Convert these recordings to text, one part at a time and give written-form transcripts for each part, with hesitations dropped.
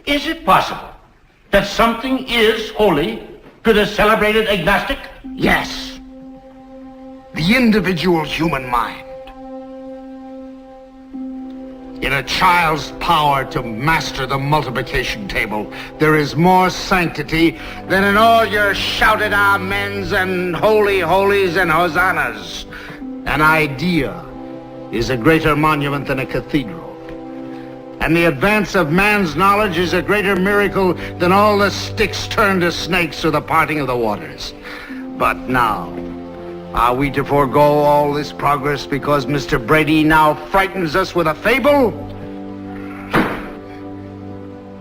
Is it possible that something is holy to the celebrated agnostic? Yes. The individual human mind. In a child's power to master the multiplication table, there is more sanctity than in all your shouted amens and holy holies and hosannas. An idea is a greater monument than a cathedral. And the advance of man's knowledge is a greater miracle than all the sticks turned to snakes or the parting of the waters. But now, are we to forego all this progress because Mr. Brady now frightens us with a fable?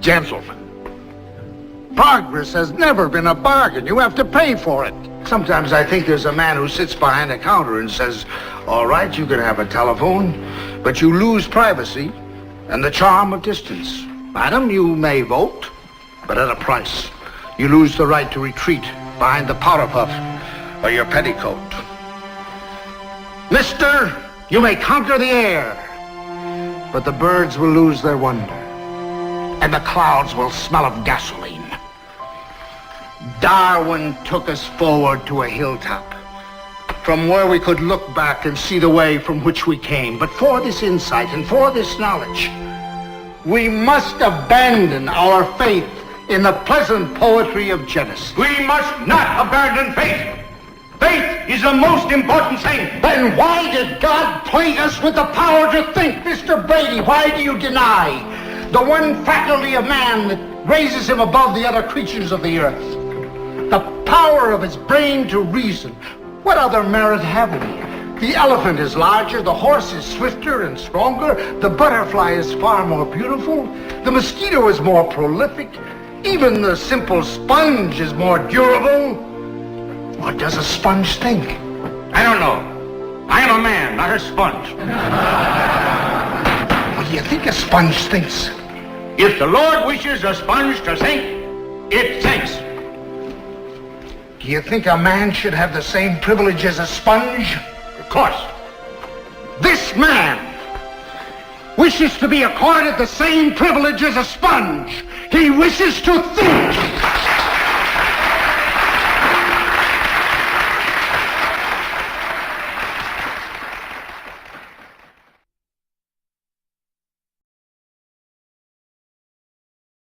Gentlemen, progress has never been a bargain. You have to pay for it. Sometimes I think there's a man who sits behind a counter and says, all right, you can have a telephone, but you lose privacy and the charm of distance. Madam, you may vote, but at a price. You lose the right to retreat behind the powder puff or your petticoat. Mister, you may conquer the air, but the birds will lose their wonder, and the clouds will smell of gasoline. Darwin took us forward to a hilltop, from where we could look back and see the way from which we came. But for this insight and for this knowledge, we must abandon our faith in the pleasant poetry of Genesis. We must not abandon faith. Faith is the most important thing. Then why did God plague us with the power to think, Mr. Brady? Why do you deny the one faculty of man that raises him above the other creatures of the earth? The power of his brain to reason. What other merit have we? The elephant is larger, the horse is swifter and stronger, the butterfly is far more beautiful, the mosquito is more prolific, even the simple sponge is more durable. What does a sponge think? I don't know. I am a man, not a sponge. What do you think a sponge thinks? If the Lord wishes a sponge to think, it thinks. Do you think a man should have the same privilege as a sponge? Of course. This man wishes to be accorded the same privilege as a sponge. He wishes to think.